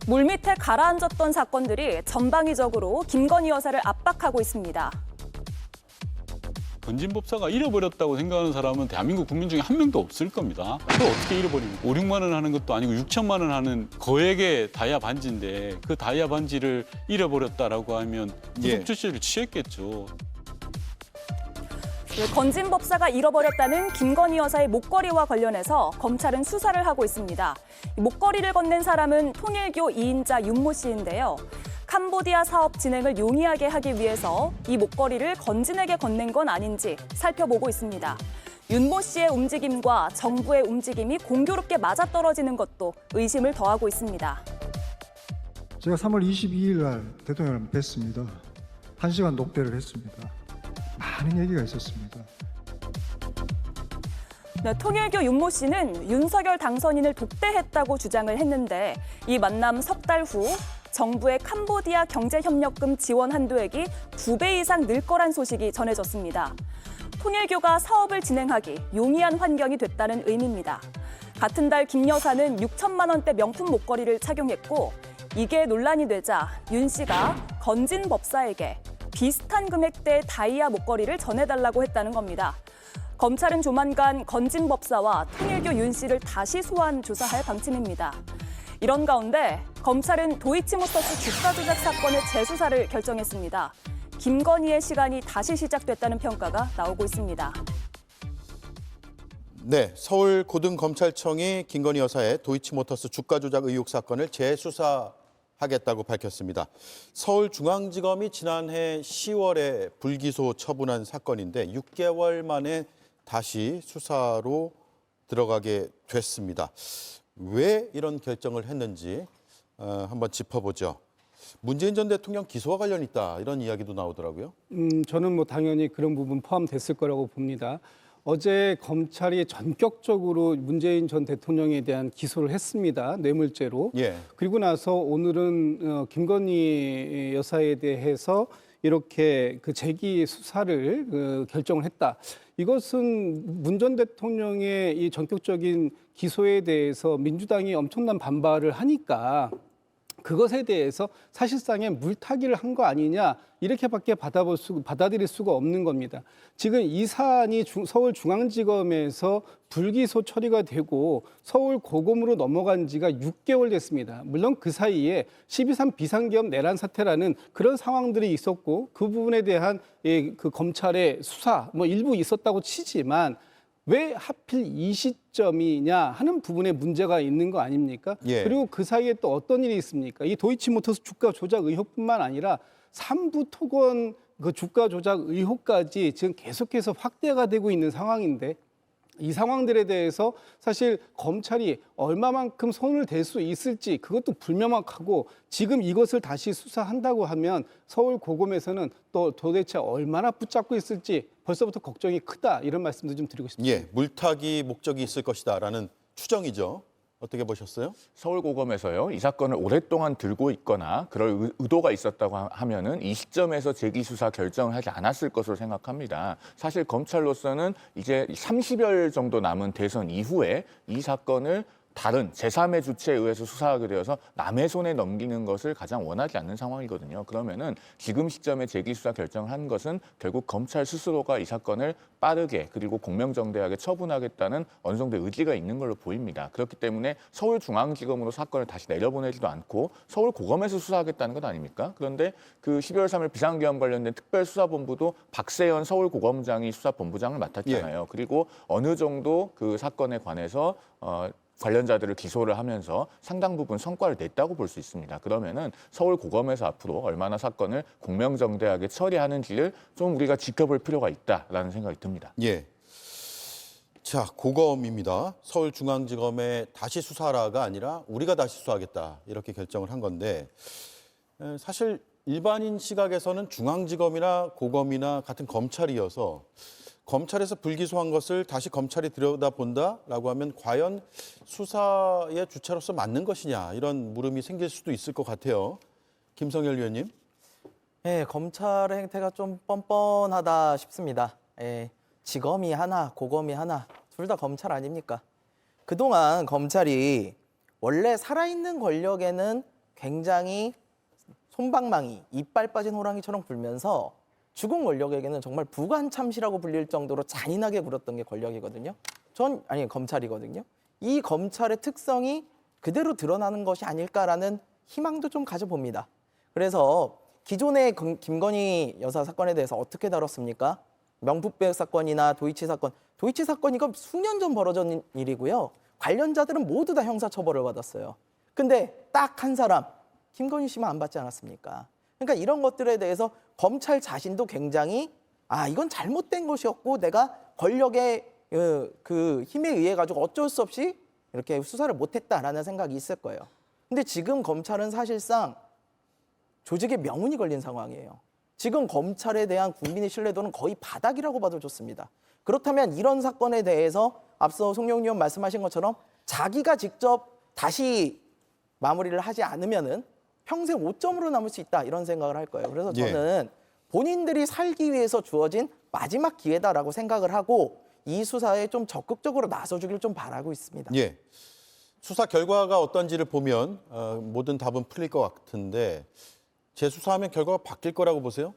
물밑에 가라앉았던 사건들이 전방위적으로 김건희 여사를 압박하고 있습니다. 건진법사가 잃어버렸다고 생각하는 사람은 대한민국 국민 중에 한 명도 없을 겁니다. 그걸 어떻게 잃어버립니까? 5, 6만 원 하는 것도 아니고 6천만 원 하는 거액의 다이아 반지인데 그 다이아 반지를 잃어버렸다라고 하면 구속 조치를 취했겠죠. 건진법사가 잃어버렸다는 김건희 여사의 목걸이와 관련해서 검찰은 수사를 하고 있습니다. 목걸이를 건넨 사람은 통일교 2인자 윤모 씨인데요. 캄보디아 사업 진행을 용이하게 하기 위해서 이 목걸이를 건진에게 건넨 건 아닌지 살펴보고 있습니다. 윤모 씨의 움직임과 정부의 움직임이 공교롭게 맞아떨어지는 것도 의심을 더하고 있습니다. 제가 3월 22일 날 대통령을 뵀습니다. 1시간 녹대를 했습니다. 많은 얘기가 있었습니다. 네, 통일교 윤모 씨는 윤석열 당선인을 독대했다고 주장을 했는데 이 만남 석 달 후 정부의 캄보디아 경제협력금 지원 한도액이 2배 이상 늘 거란 소식이 전해졌습니다. 통일교가 사업을 진행하기 용이한 환경이 됐다는 의미입니다. 같은 달 김 여사는 6천만 원대 명품 목걸이를 착용했고 이게 논란이 되자 윤 씨가 건진 법사에게 비슷한 금액대의 다이아 목걸이를 전해달라고 했다는 겁니다. 검찰은 조만간 건진 법사와 통일교 윤 씨를 다시 소환 조사할 방침입니다. 이런 가운데 검찰은 도이치모터스 주가 조작 사건의 재수사를 결정했습니다. 김건희의 시간이 다시 시작됐다는 평가가 나오고 있습니다. 네, 서울고등검찰청이 김건희 여사의 도이치모터스 주가 조작 의혹 사건을 재수사하겠다고 밝혔습니다. 서울중앙지검이 지난해 10월에 불기소 처분한 사건인데 6개월 만에 다시 수사로 들어가게 됐습니다. 왜 이런 결정을 했는지 한번 짚어보죠. 문재인 전 대통령 기소와 관련이 있다 이런 이야기도 나오더라고요. 저는 당연히 그런 부분 포함됐을 거라고 봅니다. 어제 검찰이 전격적으로 문재인 전 대통령에 대한 기소를 했습니다. 뇌물죄로. 그리고 나서 오늘은 김건희 여사에 대해서 이렇게 그 재기 수사를 결정을 했다. 이것은 문 전 대통령의 이 전격적인 기소에 대해서 민주당이 엄청난 반발을 하니까 그것에 대해서 사실상의 물타기를 한 거 아니냐 이렇게밖에 받아들일 수가 없는 겁니다. 지금 이 사안이 서울중앙지검에서 불기소 처리가 되고 서울고검으로 넘어간 지가 6개월 됐습니다. 물론 그 사이에 12.3 비상계엄 내란 사태라는 그런 상황들이 있었고 그 부분에 대한 그 검찰의 수사 일부 있었다고 치지만 왜 하필 이 시점이냐 하는 부분에 문제가 있는 거 아닙니까? 그리고 그 사이에 또 어떤 일이 있습니까? 이 도이치모터스 주가 조작 의혹뿐만 아니라 삼부 토건 그 주가 조작 의혹까지 지금 계속해서 확대가 되고 있는 상황인데 이 상황들에 대해서 사실 검찰이 얼마만큼 손을 댈 수 있을지 그것도 불명확하고 지금 이것을 다시 수사한다고 하면 서울고검에서는 또 도대체 얼마나 붙잡고 있을지 벌써부터 걱정이 크다 이런 말씀도 좀 드리고 싶습니다. 물타기 목적이 있을 것이다라는 추정이죠. 어떻게 보셨어요? 서울고검에서요. 이 사건을 오랫동안 들고 있거나 그럴 의도가 있었다고 하면은 이 시점에서 재기수사 결정을 하지 않았을 것으로 생각합니다. 사실 검찰로서는 이제 30여 정도 남은 대선 이후에 이 사건을 다른 제3의 주체에 의해서 수사하게 되어서 남의 손에 넘기는 것을 가장 원하지 않는 상황이거든요. 그러면은 지금 시점에 재기수사 결정을 한 것은 결국 검찰 스스로가 이 사건을 빠르게 그리고 공명정대하게 처분하겠다는 어느 정도의 의지가 있는 걸로 보입니다. 그렇기 때문에 서울중앙지검으로 사건을 다시 내려보내지도 않고 서울고검에서 수사하겠다는 것 아닙니까? 그런데 그 12월 3일 비상계엄 관련된 특별수사본부도 박세현 서울고검장이 수사본부장을 맡았잖아요. 그리고 어느 정도 그 사건에 관해서 관련자들을 기소를 하면서 상당 부분 성과를 냈다고 볼 수 있습니다. 그러면은 서울고검에서 앞으로 얼마나 사건을 공명정대하게 처리하는지를 좀 우리가 지켜볼 필요가 있다라는 생각이 듭니다. 자, 고검입니다. 서울중앙지검에 다시 수사하라가 아니라 우리가 다시 수사하겠다 이렇게 결정을 한 건데 사실 일반인 시각에서는 중앙지검이나 고검이나 같은 검찰이어서 검찰에서 불기소한 것을 다시 검찰이 들여다본다라고 하면 과연 수사의 주체로서 맞는 것이냐 이런 물음이 생길 수도 있을 것 같아요. 김성열 위원님. 네, 검찰의 행태가 좀 뻔뻔하다 싶습니다. 지검이 하나, 고검이 하나, 둘 다 검찰 아닙니까? 그동안 검찰이 원래 살아있는 권력에는 굉장히 솜방망이, 이빨 빠진 호랑이처럼 굴면서 주공 권력에게는 정말 부관참시라고 불릴 정도로 잔인하게 굴었던 게 권력이거든요. 검찰이거든요. 이 검찰의 특성이 그대로 드러나는 것이 아닐까라는 희망도 좀 가져봅니다. 그래서 기존의 김건희 여사 사건에 대해서 어떻게 다뤘습니까? 명품백 사건이나 도이치 사건. 도이치 사건 이거 수년 전 벌어진 일이고요. 관련자들은 모두 다 형사처벌을 받았어요. 근데 딱 한 사람, 김건희 씨만 안 받지 않았습니까? 그러니까 이런 것들에 대해서 검찰 자신도 굉장히 이건 잘못된 것이었고 내가 권력의 그 힘에 의해 가지고 어쩔 수 없이 이렇게 수사를 못했다라는 생각이 있을 거예요. 근데 지금 검찰은 사실상 조직의 명운이 걸린 상황이에요. 지금 검찰에 대한 국민의 신뢰도는 거의 바닥이라고 봐도 좋습니다. 그렇다면 이런 사건에 대해서 앞서 송영길 의원 말씀하신 것처럼 자기가 직접 다시 마무리를 하지 않으면은 평생 오점으로 남을 수 있다 이런 생각을 할 거예요. 그래서 저는 본인들이 살기 위해서 주어진 마지막 기회다라고 생각을 하고 이 수사에 좀 적극적으로 나서주길 좀 바라고 있습니다. 예. 수사 결과가 어떤지를 보면 모든 답은 풀릴 것 같은데 재수사하면 결과가 바뀔 거라고 보세요?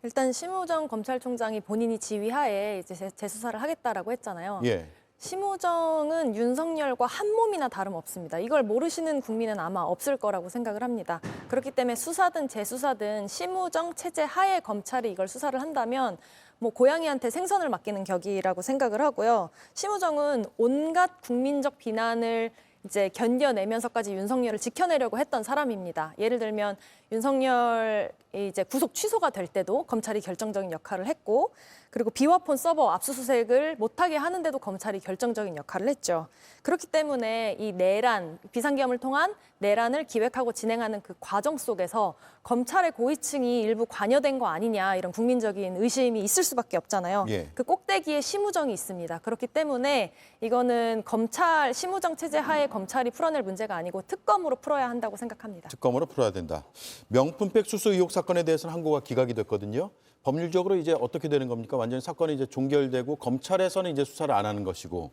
일단 심우정 검찰총장이 본인이 지휘하에 이제 재수사를 하겠다라고 했잖아요. 예. 심우정은 윤석열과 한 몸이나 다름없습니다. 이걸 모르시는 국민은 아마 없을 거라고 생각을 합니다. 그렇기 때문에 수사든 재수사든 심우정 체제 하에 검찰이 이걸 수사를 한다면 뭐 고양이한테 생선을 맡기는 격이라고 생각을 하고요. 심우정은 온갖 국민적 비난을 이제 견뎌내면서까지 윤석열을 지켜내려고 했던 사람입니다. 예를 들면 윤석열이 이제 구속 취소가 될 때도 검찰이 결정적인 역할을 했고, 그리고 비화폰 서버 압수수색을 못하게 하는데도 검찰이 결정적인 역할을 했죠. 그렇기 때문에 이 내란, 비상계엄을 통한 내란을 기획하고 진행하는 그 과정 속에서 검찰의 고위층이 일부 관여된 거 아니냐 이런 국민적인 의심이 있을 수밖에 없잖아요. 예. 그 꼭대기에 심우정이 있습니다. 그렇기 때문에 이거는 검찰, 심우정 체제 하에 검찰이 풀어낼 문제가 아니고 특검으로 풀어야 한다고 생각합니다. 특검으로 풀어야 된다. 명품백 수수 의혹 사건에 대해서는 항고가 기각이 됐거든요. 법률적으로 이제 어떻게 되는 겁니까? 완전히 사건이 이제 종결되고 검찰에서는 이제 수사를 안 하는 것이고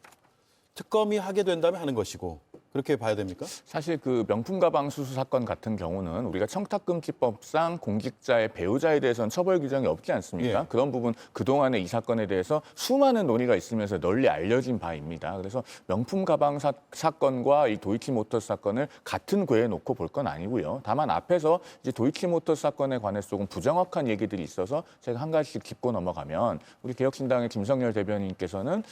특검이 하게 된다면 하는 것이고 그렇게 봐야 됩니까? 사실 그 명품 가방 수수 사건 같은 경우는 우리가 청탁금지법상 공직자의 배우자에 대해서는 처벌 규정이 없지 않습니까? 예. 그런 부분 그동안에 이 사건에 대해서 수많은 논의가 있으면서 널리 알려진 바입니다. 그래서 명품 가방 사건과 이 도이치모터스 사건을 같은 궤에 놓고 볼 건 아니고요. 다만 앞에서 이제 도이치모터스 사건에 관해서 조금 부정확한 얘기들이 있어서 제가 한 가지씩 짚고 넘어가면 우리 개혁신당의 김성열 대변인께서는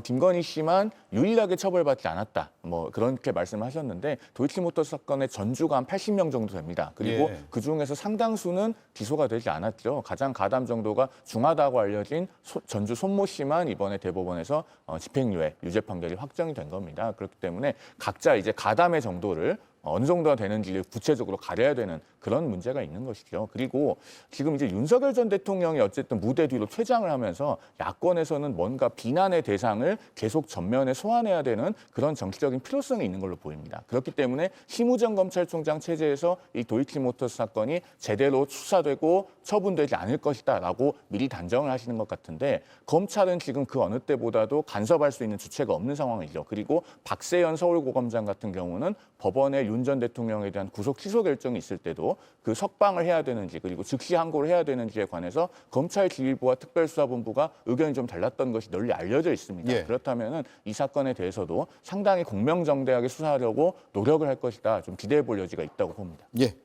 김건희 씨만 유일하게 처벌받지 않았다. 뭐 그렇게 말씀하셨는데 도이치모터스 사건의 전주가 한 80명 정도 됩니다. 그리고 예. 그중에서 상당수는 기소가 되지 않았죠. 가장 가담 정도가 중하다고 알려진 전주 손모 씨만 이번에 대법원에서 집행유예, 유죄 판결이 확정이 된 겁니다. 그렇기 때문에 각자 이제 가담의 정도를 어느 정도가 되는지를 구체적으로 가려야 되는 그런 문제가 있는 것이죠. 그리고 지금 이제 윤석열 전 대통령이 어쨌든 무대 뒤로 퇴장을 하면서 야권에서는 뭔가 비난의 대상을 계속 전면에 소환해야 되는 그런 정치적인 필요성이 있는 걸로 보입니다. 그렇기 때문에 심우정 검찰총장 체제에서 이 도이치모터스 사건이 제대로 수사되고 처분되지 않을 것이다라고 미리 단정을 하시는 것 같은데 검찰은 지금 그 어느 때보다도 간섭할 수 있는 주체가 없는 상황이죠. 그리고 박세현 서울고검장 같은 경우는 법원의 윤 전 대통령에 대한 구속 취소 결정이 있을 때도 그 석방을 해야 되는지 그리고 즉시 항고를 해야 되는지에 관해서 검찰지휘부와 특별수사본부가 의견이 좀 달랐던 것이 널리 알려져 있습니다. 예. 그렇다면 이 사건에 대해서도 상당히 공명정대하게 수사하려고 노력을 할 것이다. 좀 기대해 볼 여지가 있다고 봅니다. 예.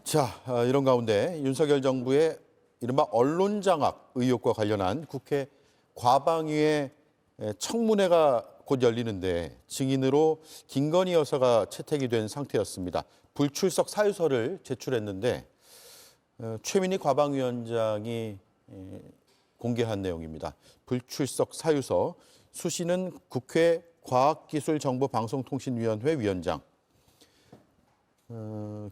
자, 이런 가운데 윤석열 정부의 이른바 언론장악 의혹과 관련한 국회 과방위의 청문회가 곧 열리는데 증인으로 김건희 여사가 채택이 된 상태였습니다. 불출석 사유서를 제출했는데 최민희 과방위원장이 공개한 내용입니다. 불출석 사유서, 수시는 국회 과학기술정보방송통신위원회 위원장,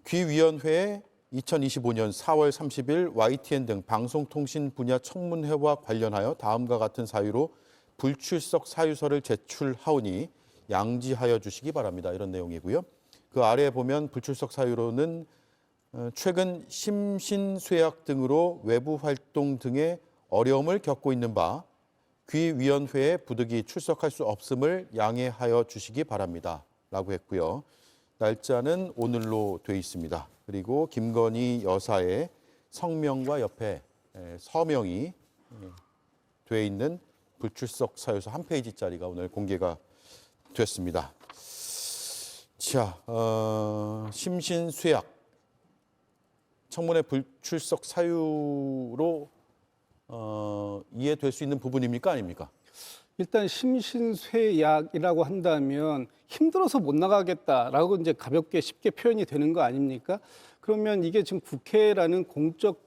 귀위원회에 2025년 4월 30일 YTN 등 방송통신 분야 청문회와 관련하여 다음과 같은 사유로 불출석 사유서를 제출하오니 양지하여 주시기 바랍니다. 이런 내용이고요. 그 아래에 보면 불출석 사유로는 최근 심신쇠약 등으로 외부 활동 등의 어려움을 겪고 있는 바 귀위원회에 부득이 출석할 수 없음을 양해하여 주시기 바랍니다. 라고 했고요. 날짜는 오늘로 돼 있습니다. 그리고 김건희 여사의 성명과 옆에 서명이 돼 있는 불출석 사유서 한 페이지짜리가 오늘 공개가 됐습니다. 자, 심신쇠약 청문회 불출석 사유로 이해될 수 있는 부분입니까, 아닙니까? 일단 심신쇠약이라고 한다면 힘들어서 못 나가겠다라고 이제 가볍게 쉽게 표현이 되는 거 아닙니까? 그러면 이게 지금 국회라는 공적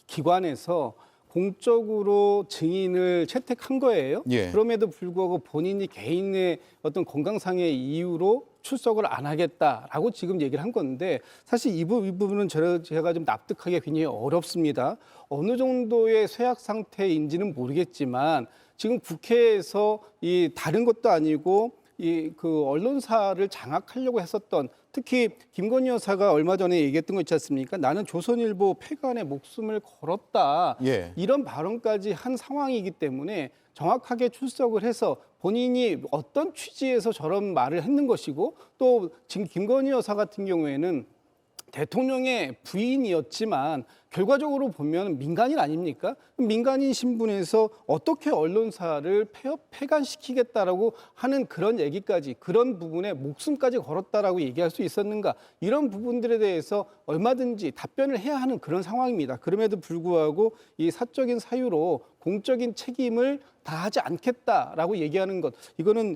기관에서 공적으로 증인을 채택한 거예요. 예. 그럼에도 불구하고 본인이 개인의 어떤 건강상의 이유로 출석을 안 하겠다라고 지금 얘기를 한 건데 사실 이 부분은 제가 좀 납득하기가 굉장히 어렵습니다. 어느 정도의 쇠약 상태인지는 모르겠지만 지금 국회에서 이 다른 것도 아니고 이 그 언론사를 장악하려고 했었던 특히 김건희 여사가 얼마 전에 얘기했던 거 있지 않습니까? 나는 조선일보 폐간에 목숨을 걸었다. 예. 이런 발언까지 한 상황이기 때문에 정확하게 출석을 해서 본인이 어떤 취지에서 저런 말을 했는 것이고 또 지금 김건희 여사 같은 경우에는 대통령의 부인이었지만 결과적으로 보면 민간인 아닙니까? 민간인 신분에서 어떻게 언론사를 폐간시키겠다라고 하는 그런 얘기까지 그런 부분에 목숨까지 걸었다라고 얘기할 수 있었는가? 이런 부분들에 대해서 얼마든지 답변을 해야 하는 그런 상황입니다. 그럼에도 불구하고 이 사적인 사유로 공적인 책임을 다하지 않겠다라고 얘기하는 것 이거는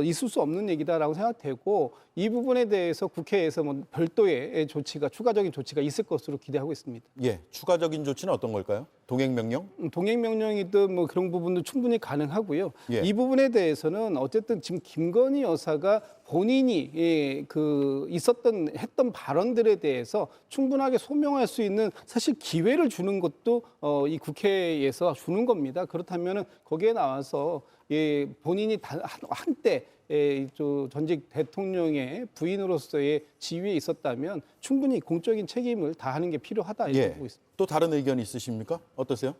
있을 수 없는 얘기다라고 생각되고 이 부분에 대해서 국회에서 뭐 별도의 조치가 추가적인 조치가 있을 것으로 기대하고 있습니다. 예, 추가적인 조치는 어떤 걸까요? 동행명령? 동행명령이든 뭐 그런 부분도 충분히 가능하고요. 예. 이 부분에 대해서는 어쨌든 지금 김건희 여사가 본인이 했던 발언들에 대해서 충분하게 소명할 수 있는 사실 기회를 주는 것도 이 국회에서 주는 겁니다. 그렇다면은 거기에 나와서 본인이 한때 전직 대통령의 부인으로서의 지위에 있었다면 충분히 공적인 책임을 다하는 게 필요하다 이렇게 보고 있습니다. 또 다른 의견 있으십니까? 어떠세요?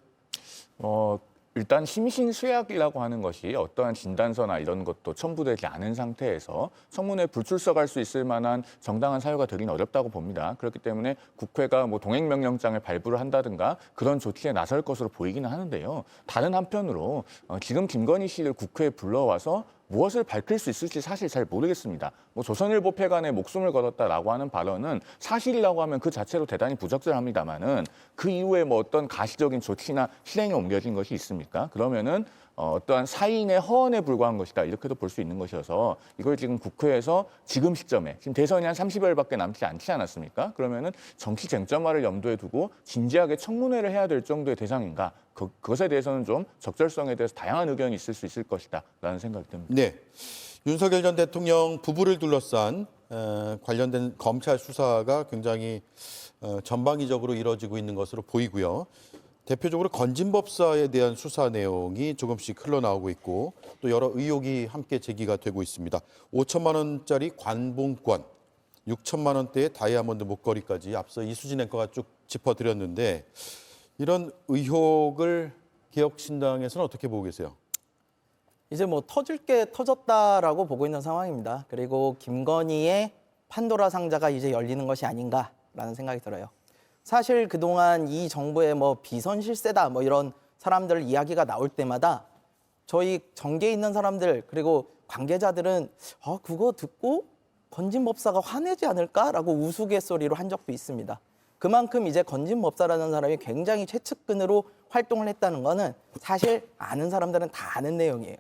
일단 심신쇠약이라고 하는 것이 어떠한 진단서나 이런 것도 첨부되지 않은 상태에서 청문회 불출석할 수 있을 만한 정당한 사유가 되긴 어렵다고 봅니다. 그렇기 때문에 국회가 뭐 동행명령장을 발부를 한다든가 그런 조치에 나설 것으로 보이기는 하는데요. 다른 한편으로 지금 김건희 씨를 국회에 불러와서 무엇을 밝힐 수 있을지 사실 잘 모르겠습니다. 뭐 조선일보 폐간에 목숨을 걸었다라고 하는 발언은 사실이라고 하면 그 자체로 대단히 부적절합니다만은 그 이후에 뭐 어떤 가시적인 조치나 실행에 옮겨진 것이 있습니까? 그러면은 어떠한 사인의 허언에 불과한 것이다 이렇게도 볼 수 있는 것이어서 이걸 지금 국회에서 지금 시점에 지금 대선이 한 30여일밖에 남지 않지 않았습니까? 그러면은 정치 쟁점화를 염두에 두고 진지하게 청문회를 해야 될 정도의 대상인가? 그것에 대해서는 좀 적절성에 대해서 다양한 의견이 있을 수 있을 것이다라는 생각이 듭니다. 네, 윤석열 전 대통령 부부를 둘러싼 관련된 검찰 수사가 굉장히 전방위적으로 이루어지고 있는 것으로 보이고요. 대표적으로 건진법사에 대한 수사 내용이 조금씩 흘러나오고 있고 또 여러 의혹이 함께 제기가 되고 있습니다. 5천만 원짜리 관봉권, 6천만 원대의 다이아몬드 목걸이까지 앞서 이수진 앵커가 쭉 짚어드렸는데 이런 의혹을 개혁신당에서는 어떻게 보고 계세요? 이제 뭐 터질 게 터졌다라고 보고 있는 상황입니다. 그리고 김건희의 판도라 상자가 이제 열리는 것이 아닌가라는 생각이 들어요. 사실 그동안 이 정부의 뭐 비선 실세다 뭐 이런 사람들 이야기가 나올 때마다 저희 정계에 있는 사람들 그리고 관계자들은 그거 듣고 건진법사가 화내지 않을까라고 우스갯소리로 한 적도 있습니다. 그만큼 이제 건진법사라는 사람이 굉장히 최측근으로 활동을 했다는 거는 사실 아는 사람들은 다 아는 내용이에요.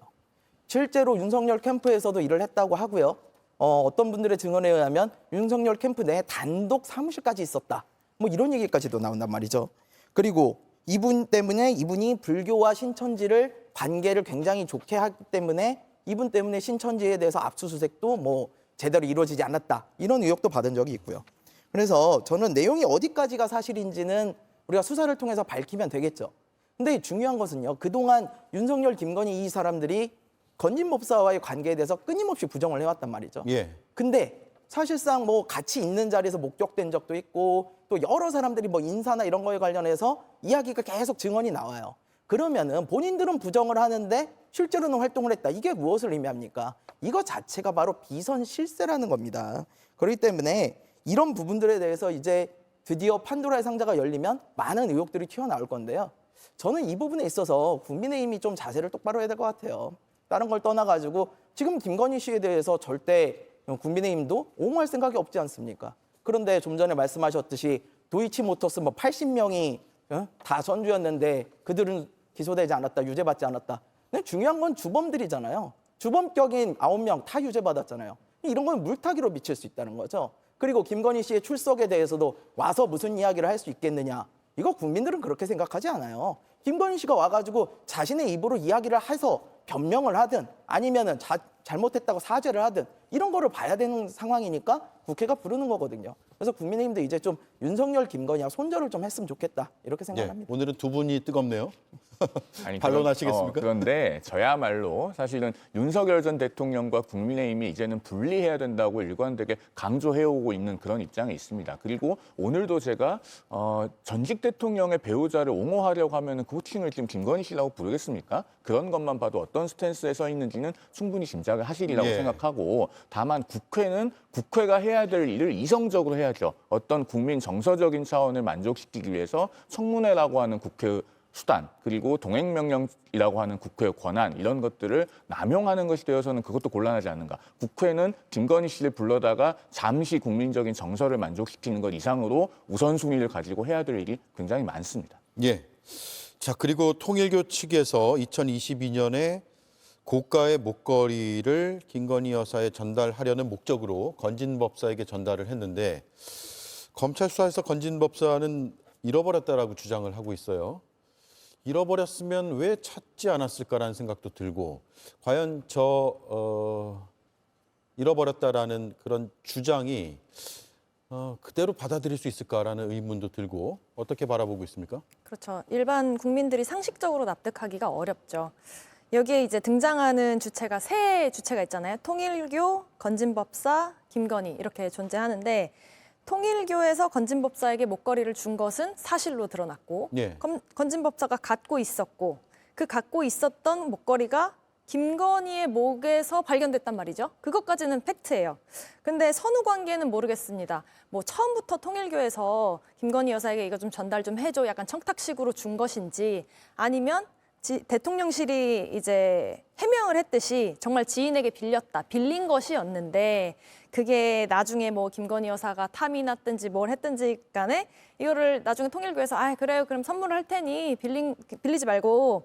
실제로 윤석열 캠프에서도 일을 했다고 하고요. 어떤 분들의 증언에 의하면 윤석열 캠프 내에 단독 사무실까지 있었다. 뭐 이런 얘기까지도 나온단 말이죠. 그리고 이분 때문에 이분이 불교와 신천지를 관계를 굉장히 좋게 하기 때문에 이분 때문에 신천지에 대해서 압수수색도 뭐 제대로 이루어지지 않았다. 이런 의혹도 받은 적이 있고요. 그래서 저는 내용이 어디까지가 사실인지는 우리가 수사를 통해서 밝히면 되겠죠. 근데 중요한 것은요. 그동안 윤석열, 김건희 이 사람들이 건진법사와의 관계에 대해서 끊임없이 부정을 해왔단 말이죠. 예. 근데 사실상 뭐 같이 있는 자리에서 목격된 적도 있고 또 여러 사람들이 뭐 인사나 이런 거에 관련해서 이야기가 계속 증언이 나와요. 그러면은 본인들은 부정을 하는데 실제로는 활동을 했다. 이게 무엇을 의미합니까? 이거 자체가 바로 비선 실세라는 겁니다. 그렇기 때문에 이런 부분들에 대해서 이제 드디어 판도라의 상자가 열리면 많은 의혹들이 튀어나올 건데요. 저는 이 부분에 있어서 국민의힘이 좀 자세를 똑바로 해야 될 것 같아요. 다른 걸 떠나가지고 지금 김건희 씨에 대해서 절대 국민의힘도 옹호할 생각이 없지 않습니까? 그런데 좀 전에 말씀하셨듯이 도이치모터스 뭐 80명이 다 선주였는데 그들은 기소되지 않았다, 유죄받지 않았다. 근데 중요한 건 주범들이잖아요. 주범격인 9명 다 유죄받았잖아요. 이런 건 물타기로 미칠 수 있다는 거죠. 그리고 김건희 씨의 출석에 대해서도 와서 무슨 이야기를 할 수 있겠느냐. 이거 국민들은 그렇게 생각하지 않아요. 김건희 씨가 와가지고 자신의 입으로 이야기를 해서 변명을 하든 아니면은 잘못했다고 사죄를 하든 이런 거를 봐야 되는 상황이니까 국회가 부르는 거거든요. 그래서 국민의힘도 이제 좀 윤석열, 김건희와 손절을 좀 했으면 좋겠다 이렇게 생각합니다. 예, 오늘은 두 분이 뜨겁네요. 아니, 반론하시겠습니까? 그런데 저야말로 사실은 윤석열 전 대통령과 국민의힘이 이제는 분리해야 된다고 일관되게 강조해오고 있는 그런 입장에 있습니다. 그리고 오늘도 제가 전직 대통령의 배우자를 옹호하려고 하면 그 호칭을 지금 김건희 씨라고 부르겠습니까? 그런 것만 봐도 어떤 스탠스에 서 있는지는 충분히 짐작을 하시리라고 예. 생각하고, 다만 국회는 국회가 해야 될 일을 이성적으로 해야죠. 어떤 국민 정서적인 차원을 만족시키기 위해서 청문회라고 하는 국회 수단, 그리고 동행명령이라고 하는 국회의 권한, 이런 것들을 남용하는 것이 되어서는 그것도 곤란하지 않는가. 국회는 김건희 씨를 불러다가 잠시 국민적인 정서를 만족시키는 것 이상으로 우선순위를 가지고 해야 될 일이 굉장히 많습니다. 예. 자, 그리고 통일교 측에서 2022년에 고가의 목걸이를 김건희 여사에 전달하려는 목적으로 건진법사에게 전달을 했는데, 검찰 수사에서 건진법사는 잃어버렸다라고 주장을 하고 있어요. 잃어버렸으면 왜 찾지 않았을까라는 생각도 들고, 과연 잃어버렸다라는 그런 주장이 그대로 받아들일 수 있을까라는 의문도 들고, 어떻게 바라보고 있습니까? 그렇죠. 일반 국민들이 상식적으로 납득하기가 어렵죠. 여기에 이제 등장하는 주체가 세 주체가 있잖아요. 통일교, 건진법사, 김건희 이렇게 존재하는데, 통일교에서 건진법사에게 목걸이를 준 것은 사실로 드러났고, 예. 건진법사가 갖고 있었고, 그 갖고 있었던 목걸이가 김건희의 목에서 발견됐단 말이죠. 그것까지는 팩트예요. 근데 선후 관계는 모르겠습니다. 뭐 처음부터 통일교에서 김건희 여사에게 이거 좀 전달 좀 해줘, 약간 청탁식으로 준 것인지, 아니면 대통령실이 이제 해명을 했듯이 정말 지인에게 빌린 것이었는데, 그게 나중에 뭐 김건희 여사가 탐이 났든지 뭘 했든지 간에 이거를 나중에 통일교에서 그래요, 그럼 선물을 할 테니 빌리지 말고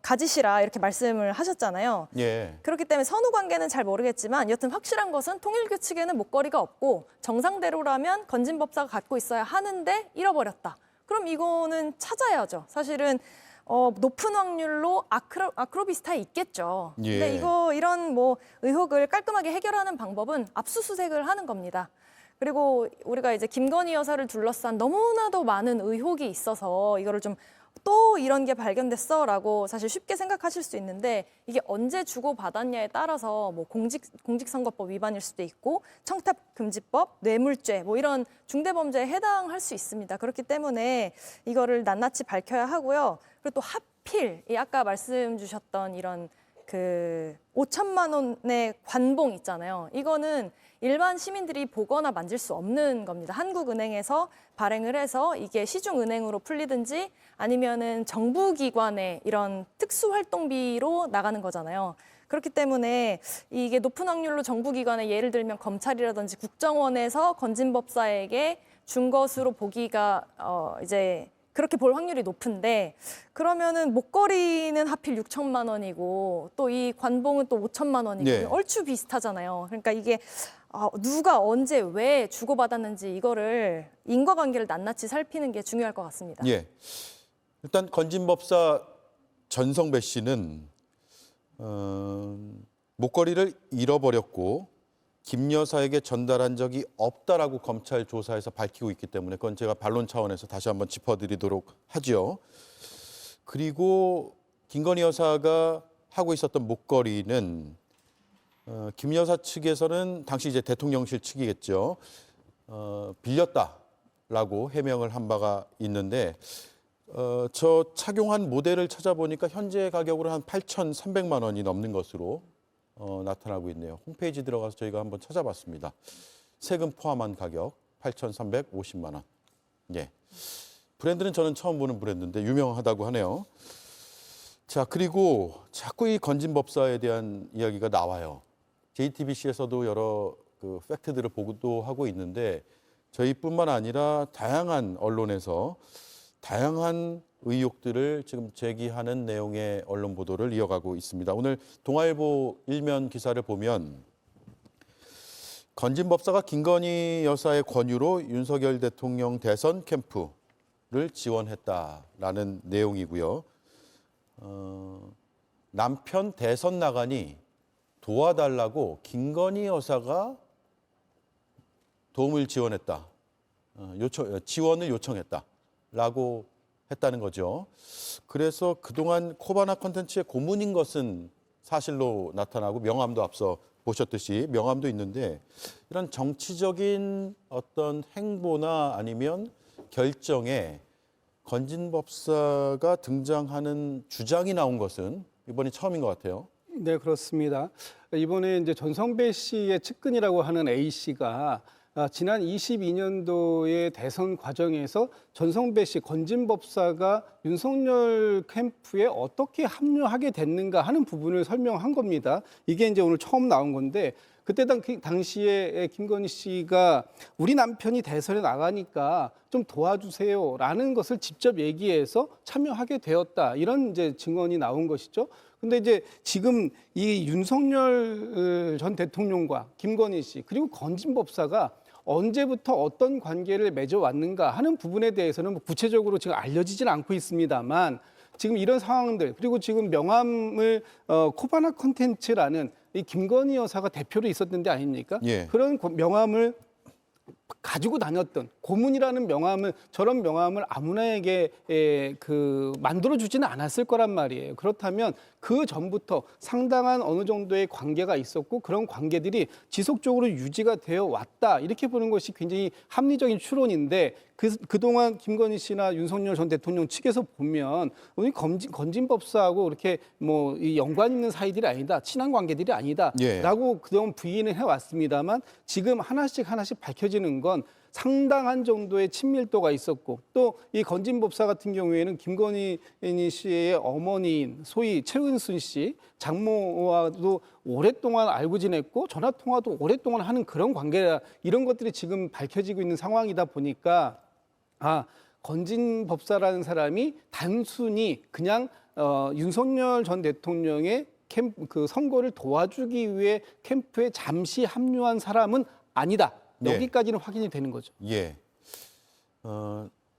가지시라 이렇게 말씀을 하셨잖아요. 예. 그렇기 때문에 선후 관계는 잘 모르겠지만 여튼 확실한 것은 통일교 측에는 목걸이가 없고, 정상대로라면 건진법사가 갖고 있어야 하는데 잃어버렸다. 그럼 이거는 찾아야죠. 사실은 높은 확률로 아크로비스타에 있겠죠. 예. 근데 이런 뭐 의혹을 깔끔하게 해결하는 방법은 압수수색을 하는 겁니다. 그리고 우리가 이제 김건희 여사를 둘러싼 너무나도 많은 의혹이 있어서 이거를 좀 또 이런 게 발견됐어라고 사실 쉽게 생각하실 수 있는데, 이게 언제 주고받았냐에 따라서 뭐 공직선거법 위반일 수도 있고, 청탁금지법, 뇌물죄 뭐 이런 중대범죄에 해당할 수 있습니다. 그렇기 때문에 이거를 낱낱이 밝혀야 하고요. 그리고 또 하필 아까 말씀 주셨던 이런 그 5천만 원의 관봉 있잖아요. 이거는 일반 시민들이 보거나 만질 수 없는 겁니다. 한국은행에서 발행을 해서 이게 시중은행으로 풀리든지 아니면은 정부기관의 이런 특수활동비로 나가는 거잖아요. 그렇기 때문에 이게 높은 확률로 정부기관에, 예를 들면 검찰이라든지 국정원에서 건진법사에게 준 것으로 보기가 이제 그렇게 볼 확률이 높은데, 그러면은 목걸이는 하필 6천만 원이고 또 이 관봉은 또 5천만 원이고 네. 얼추 비슷하잖아요. 그러니까 이게 누가 언제 왜 주고받았는지 이거를 인과관계를 낱낱이 살피는 게 중요할 것 같습니다. 예. 일단 건진법사 전성배 씨는 목걸이를 잃어버렸고 김 여사에게 전달한 적이 없다라고 검찰 조사에서 밝히고 있기 때문에 그건 제가 반론 차원에서 다시 한번 짚어드리도록 하죠. 그리고 김건희 여사가 하고 있었던 목걸이는 김 여사 측에서는 당시 이제 대통령실 측이겠죠. 빌렸다라고 해명을 한 바가 있는데, 저 착용한 모델을 찾아보니까 현재 가격으로 한 8,300만 원이 넘는 것으로 나타나고 있네요. 홈페이지 들어가서 저희가 한번 찾아봤습니다. 세금 포함한 가격 8,350만 원. 예. 브랜드는 저는 처음 보는 브랜드인데 유명하다고 하네요. 자, 그리고 자꾸 이 건진법사에 대한 이야기가 나와요. JTBC에서도 여러 그 팩트들을 보도하고 있는데 저희뿐만 아니라 다양한 언론에서 다양한 의혹들을 지금 제기하는 내용의 언론 보도를 이어가고 있습니다. 오늘 동아일보 일면 기사를 보면 건진법사가 김건희 여사의 권유로 윤석열 대통령 대선 캠프를 지원했다라는 내용이고요. 남편 대선 나가니 도와달라고 김건희 여사가 도움을 지원했다. 지원을 요청했다라고 했다는 거죠. 그래서 그동안 코바나 콘텐츠의 고문인 것은 사실로 나타나고 명함도 앞서 보셨듯이 명함도 있는데 이런 정치적인 어떤 행보나 아니면 결정에 건진법사가 등장하는 주장이 나온 것은 이번이 처음인 것 같아요. 네, 그렇습니다. 이번에 이제 전성배 씨의 측근이라고 하는 A 씨가 지난 22년도의 대선 과정에서 전성배 씨 건진법사가 윤석열 캠프에 어떻게 합류하게 됐는가 하는 부분을 설명한 겁니다. 이게 이제 오늘 처음 나온 건데 그때 당시에 김건희 씨가 우리 남편이 대선에 나가니까 좀 도와주세요라는 것을 직접 얘기해서 참여하게 되었다. 이런 이제 증언이 나온 것이죠. 근데 이제 지금 이 윤석열 전 대통령과 김건희 씨 그리고 건진법사가 언제부터 어떤 관계를 맺어왔는가 하는 부분에 대해서는 뭐 구체적으로 지금 알려지진 않고 있습니다만 지금 이런 상황들 그리고 지금 명함을 코바나 콘텐츠라는 이 김건희 여사가 대표로 있었던 데 아닙니까? 예. 그런 명함을 가지고 다녔던 고문이라는 명함을 저런 명함을 아무나에게 만들어주지는 않았을 거란 말이에요. 그렇다면 그 전부터 상당한 어느 정도의 관계가 있었고 그런 관계들이 지속적으로 유지가 되어 왔다 이렇게 보는 것이 굉장히 합리적인 추론인데 그동안 김건희 씨나 윤석열 전 대통령 측에서 보면 우리 건진법사하고 이렇게 뭐 연관 있는 사이들이 아니다, 친한 관계들이 아니다라고 그동안 부인을 해왔습니다만 지금 하나씩 밝혀지는 건 상당한 정도의 친밀도가 있었고 또 이 건진법사 같은 경우에는 김건희 씨의 어머니인 소위 최은순 씨 장모와도 오랫동안 알고 지냈고 전화 통화도 오랫동안 하는 그런 관계다. 이런 것들이 지금 밝혀지고 있는 상황이다 보니까 건진법사라는 사람이 단순히 그냥 윤석열 전 대통령의 선거를 도와주기 위해 캠프에 잠시 합류한 사람은 아니다. 여기까지는 확인이 되는 거죠. 예.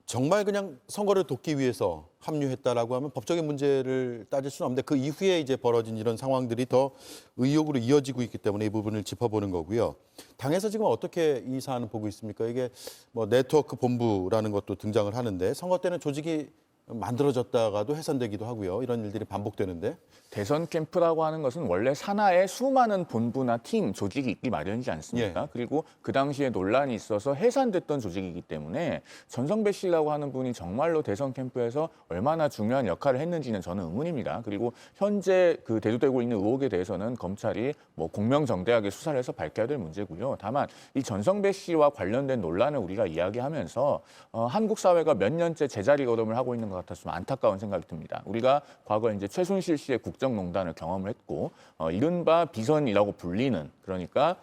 정말 그냥 선거를 돕기 위해서 합류했다라고 하면 법적인 문제를 따질 수는 없는데 그 이후에 이제 벌어진 이런 상황들이 더 의혹으로 이어지고 있기 때문에 이 부분을 짚어보는 거고요. 당에서 지금 어떻게 이 사안을 보고 있습니까? 이게 뭐 네트워크 본부라는 것도 등장을 하는데 선거 때는 조직이 만들어졌다가도 해산되기도 하고요. 이런 일들이 반복되는데. 대선 캠프라고 하는 것은 원래 산하에 수많은 본부나 팀, 조직이 있기 마련이지 않습니까? 예. 그리고 그 당시에 논란이 있어서 해산됐던 조직이기 때문에 전성배 씨라고 하는 분이 정말로 대선 캠프에서 얼마나 중요한 역할을 했는지는 저는 의문입니다. 그리고 현재 그 대두되고 있는 의혹에 대해서는 검찰이 뭐 공명정대하게 수사를 해서 밝혀야 될 문제고요. 다만 이 전성배 씨와 관련된 논란을 우리가 이야기하면서 한국 사회가 몇 년째 제자리 걸음을 하고 있는 것 같아서 좀 안타까운 생각이 듭니다. 우리가 과거 이제 최순실 씨의 국정농단을 경험을 했고 이른바 비선이라고 불리는 그러니까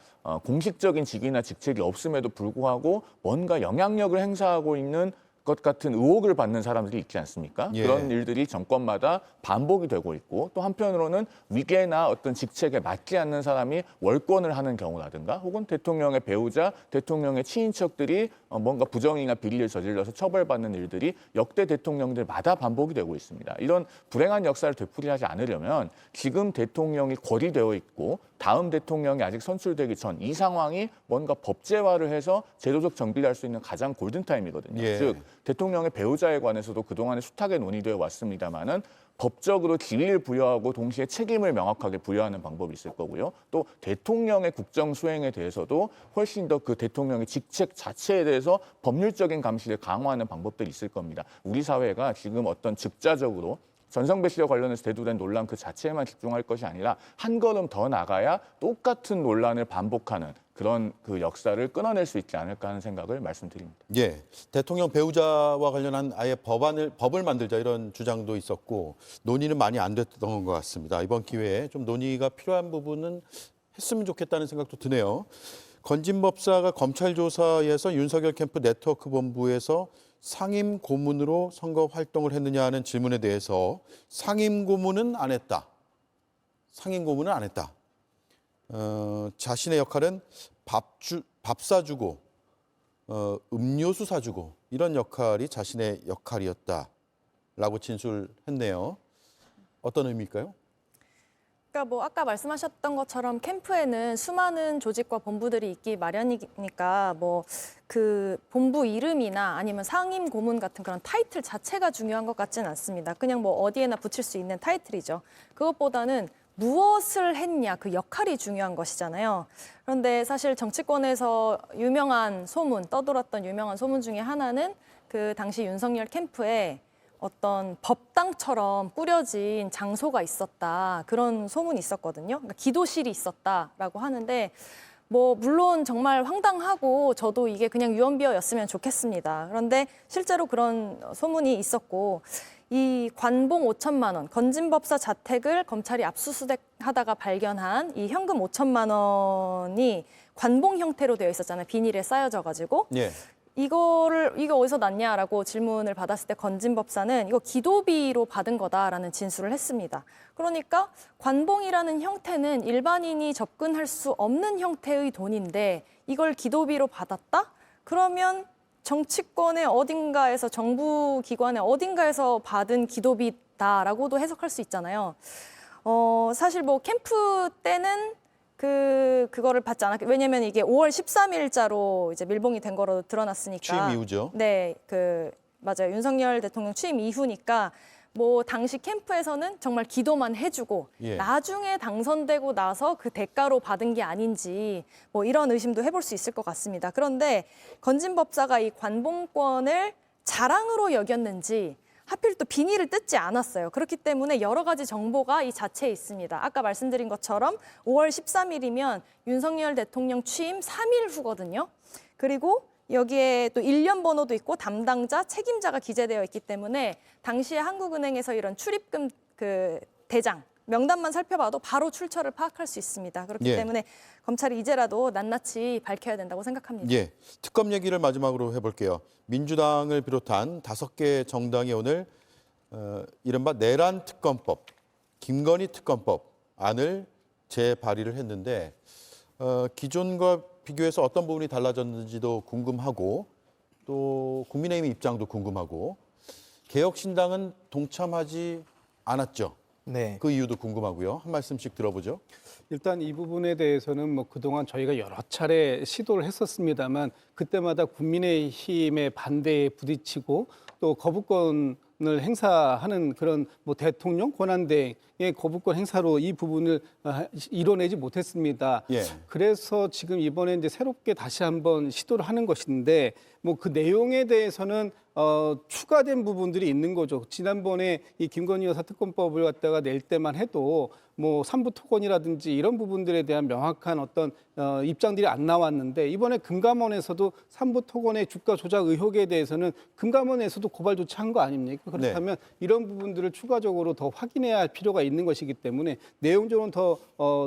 공식적인 직위나 직책이 없음에도 불구하고 뭔가 영향력을 행사하고 있는 것 같은 의혹을 받는 사람들이 있지 않습니까? 예. 그런 일들이 정권마다 반복이 되고 있고 또 한편으로는 위계나 어떤 직책에 맞지 않는 사람이 월권을 하는 경우라든가 혹은 대통령의 배우자, 대통령의 친인척들이 뭔가 부정이나 비리를 저질러서 처벌받는 일들이 역대 대통령들마다 반복이 되고 있습니다. 이런 불행한 역사를 되풀이하지 않으려면 지금 대통령이 고리되어 있고 다음 대통령이 아직 선출되기 전 이 상황이 뭔가 법제화를 해서 제도적 정비를 할 수 있는 가장 골든타임이거든요. 예. 즉 대통령의 배우자에 관해서도 그동안에 숱하게 논의되어 왔습니다마는 법적으로 지위를 부여하고 동시에 책임을 명확하게 부여하는 방법이 있을 거고요. 또 대통령의 국정 수행에 대해서도 훨씬 더 그 대통령의 직책 자체에 대해서 법률적인 감시를 강화하는 방법들이 있을 겁니다. 우리 사회가 지금 어떤 즉자적으로 전성배 씨와 관련해서 대두된 논란 그 자체에만 집중할 것이 아니라 한 걸음 더 나가야 똑같은 논란을 반복하는 그런 그 역사를 끊어낼 수 있지 않을까 하는 생각을 말씀드립니다. 예, 대통령 배우자와 관련한 아예 법을 만들자 이런 주장도 있었고 논의는 많이 안 됐던 것 같습니다. 이번 기회에 좀 논의가 필요한 부분은 했으면 좋겠다는 생각도 드네요. 건진법사가 검찰 조사에서 윤석열 캠프 네트워크 본부에서 상임 고문으로 선거 활동을 했느냐 하는 질문에 대해서 상임 고문은 안 했다. 상임 고문은 안 했다. 자신의 역할은 밥 사주고 음료수 사주고 이런 역할이 자신의 역할이었다라고 진술했네요. 어떤 의미일까요? 그러니까 뭐 아까 말씀하셨던 것처럼 캠프에는 수많은 조직과 본부들이 있기 마련이니까 뭐 그 본부 이름이나 아니면 상임 고문 같은 그런 타이틀 자체가 중요한 것 같지는 않습니다. 그냥 뭐 어디에나 붙일 수 있는 타이틀이죠. 그것보다는 무엇을 했냐, 그 역할이 중요한 것이잖아요. 그런데 사실 정치권에서 유명한 소문, 떠돌았던 유명한 소문 중에 하나는 그 당시 윤석열 캠프에 어떤 법당처럼 꾸려진 장소가 있었다. 그런 소문이 있었거든요. 그러니까 기도실이 있었다라고 하는데 뭐 물론 정말 황당하고 저도 이게 그냥 유언비어였으면 좋겠습니다. 그런데 실제로 그런 소문이 있었고 이 관봉 5천만 원, 건진법사 자택을 검찰이 압수수색하다가 발견한 이 현금 5천만 원이 관봉 형태로 되어 있었잖아요. 비닐에 쌓여져 가지고. 예. 이거 어디서 났냐라고 질문을 받았을 때 건진법사는 이거 기도비로 받은 거다라는 진술을 했습니다. 그러니까 관봉이라는 형태는 일반인이 접근할 수 없는 형태의 돈인데 이걸 기도비로 받았다? 그러면 정치권의 어딘가에서 정부 기관의 어딘가에서 받은 기도비다라고도 해석할 수 있잖아요. 사실 뭐 캠프 때는 그거를 받지 않았고 왜냐면 이게 5월 13일자로 이제 밀봉이 된 거로 드러났으니까. 취임 이후죠. 네, 맞아요. 윤석열 대통령 취임 이후니까 뭐 당시 캠프에서는 정말 기도만 해주고 예. 나중에 당선되고 나서 그 대가로 받은 게 아닌지 뭐 이런 의심도 해볼 수 있을 것 같습니다. 그런데 건진법사가 이 관봉권을 자랑으로 여겼는지 하필 또 비닐을 뜯지 않았어요. 그렇기 때문에 여러 가지 정보가 이 자체에 있습니다. 아까 말씀드린 것처럼 5월 13일이면 윤석열 대통령 취임 3일 후거든요. 그리고 여기에 또 일련 번호도 있고 담당자, 책임자가 기재되어 있기 때문에 당시에 한국은행에서 이런 출입금 대장, 명단만 살펴봐도 바로 출처를 파악할 수 있습니다. 그렇기 예. 때문에 검찰이 이제라도 낱낱이 밝혀야 된다고 생각합니다. 예, 특검 얘기를 마지막으로 해볼게요. 민주당을 비롯한 5개 정당이 오늘 이른바 내란 특검법, 김건희 특검법 안을 재발의를 했는데 기존과 비교해서 어떤 부분이 달라졌는지도 궁금하고 또 국민의힘 입장도 궁금하고 개혁신당은 동참하지 않았죠. 네. 그 이유도 궁금하고요. 한 말씀씩 들어보죠. 일단 이 부분에 대해서는 뭐 그동안 저희가 여러 차례 시도를 했었습니다만 그때마다 국민의힘의 반대에 부딪히고 또 거부권을 행사하는 그런 뭐 대통령 권한대행의 거부권 행사로 이 부분을 이뤄내지 못했습니다. 예. 그래서 지금 이번에 이제 새롭게 다시 한번 시도를 하는 것인데 뭐 그 내용에 대해서는 추가된 부분들이 있는 거죠. 지난번에 이 김건희 여사 특검법을 갖다가 낼 때만 해도 뭐 삼부 토건이라든지 이런 부분들에 대한 명확한 어떤 입장들이 안 나왔는데 이번에 금감원에서도 삼부 토건의 주가 조작 의혹에 대해서는 금감원에서도 고발 조치한 거 아닙니까? 그렇다면 이런 부분들을 추가적으로 더 확인해야 할 필요가 있는 것이기 때문에 내용적으로는 더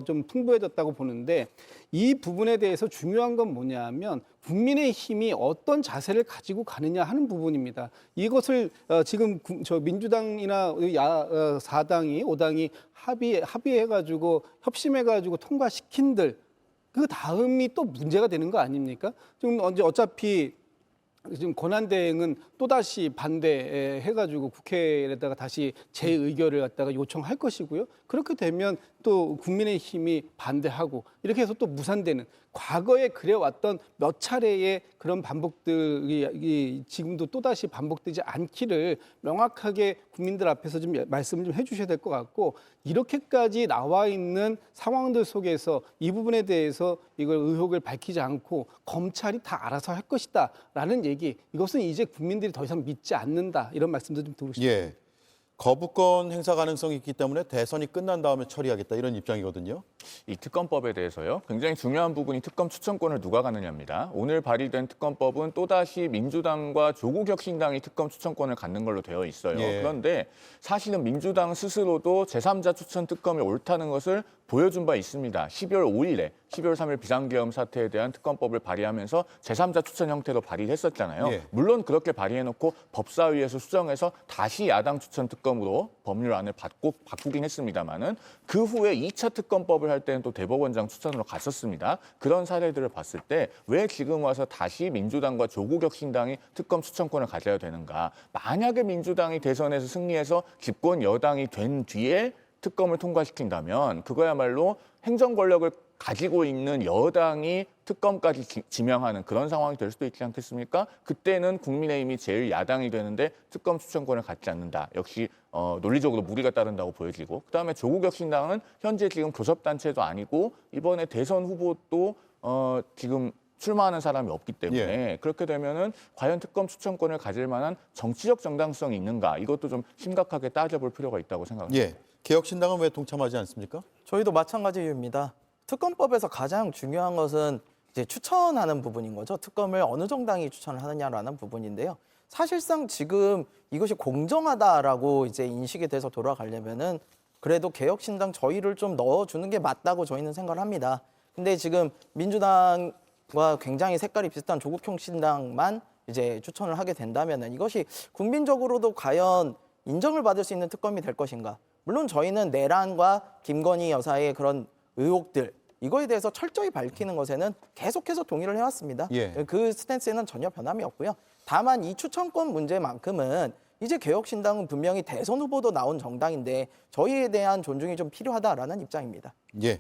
좀 풍부해졌다고 보는데 이 부분에 대해서 중요한 건 뭐냐면 국민의힘이 어떤 자세를 가지고 가느냐 하는 부분입니다. 이것을 지금 저 민주당이나 4당이 5당이 합의해가지고 협심해가지고 통과시킨들 그 다음이 또 문제가 되는 거 아닙니까? 지금 어차피 지금 권한대행은 또다시 반대해가지고 국회에다가 다시 재의결을 갖다가 요청할 것이고요. 그렇게 되면 또 국민의힘이 반대하고 이렇게 해서 또 무산되는 과거에 그래왔던 몇 차례의 그런 반복들이 지금도 또다시 반복되지 않기를 명확하게 국민들 앞에서 좀 말씀을 좀 해주셔야 될 것 같고, 이렇게까지 나와 있는 상황들 속에서 이 부분에 대해서 이걸 의혹을 밝히지 않고 검찰이 다 알아서 할 것이다라는 얘기, 이것은 이제 국민들이 더 이상 믿지 않는다, 이런 말씀도 좀 드리고 싶습니다. 예. 거부권 행사 가능성이 있기 때문에 대선이 끝난 다음에 처리하겠다 이런 입장이거든요. 이 특검법에 대해서요. 굉장히 중요한 부분이 특검 추천권을 누가 가느냐입니다. 오늘 발의된 특검법은 또다시 민주당과 조국혁신당이 특검 추천권을 갖는 걸로 되어 있어요. 예. 그런데 사실은 민주당 스스로도 제3자 추천 특검이 옳다는 것을 보여준 바 있습니다. 12월 5일에 12월 3일 비상계엄 사태에 대한 특검법을 발의하면서 제3자 추천 형태로 발의를 했었잖아요. 예. 물론 그렇게 발의해놓고 법사위에서 수정해서 다시 야당 추천 특검으로 법률안을 바꾸긴 했습니다마는 그 후에 2차 특검법을 할 때는 또 대법원장 추천으로 갔었습니다. 그런 사례들을 봤을 때 왜 지금 와서 다시 민주당과 조국혁신당이 특검 추천권을 가져야 되는가? 만약에 민주당이 대선에서 승리해서 집권 여당이 된 뒤에 특검을 통과시킨다면 그거야말로 행정 권력을 가지고 있는 여당이 특검까지 지명하는 그런 상황이 될 수도 있지 않겠습니까? 그때는 국민의힘이 제일 야당이 되는데 특검 추천권을 갖지 않는다. 역시 논리적으로 무리가 따른다고 보여지고, 그다음에 조국혁신당은 현재 지금 교섭단체도 아니고 이번에 대선 후보도 지금 출마하는 사람이 없기 때문에 예. 그렇게 되면은 과연 특검 추천권을 가질 만한 정치적 정당성이 있는가, 이것도 좀 심각하게 따져볼 필요가 있다고 생각합니다. 예. 개혁신당은 왜 동참하지 않습니까? 저희도 마찬가지 이유입니다. 특검법에서 가장 중요한 것은 이제 추천하는 부분인 거죠. 특검을 어느 정당이 추천을 하느냐라는 부분인데요. 사실상 지금 이것이 공정하다라고 이제 인식이 돼서 돌아가려면은 그래도 개혁신당 저희를 좀 넣어주는 게 맞다고 저희는 생각을 합니다. 근데 지금 민주당과 굉장히 색깔이 비슷한 조국혁신당만 이제 추천을 하게 된다면은 이것이 국민적으로도 과연 인정을 받을 수 있는 특검이 될 것인가? 물론 저희는 내란과 김건희 여사의 그런 의혹들, 이거에 대해서 철저히 밝히는 것에는 계속해서 동의를 해왔습니다. 예. 그 스탠스에는 전혀 변함이 없고요. 다만 이 추천권 문제만큼은 이제 개혁신당은 분명히 대선 후보도 나온 정당인데 저희에 대한 존중이 좀 필요하다라는 입장입니다. 예.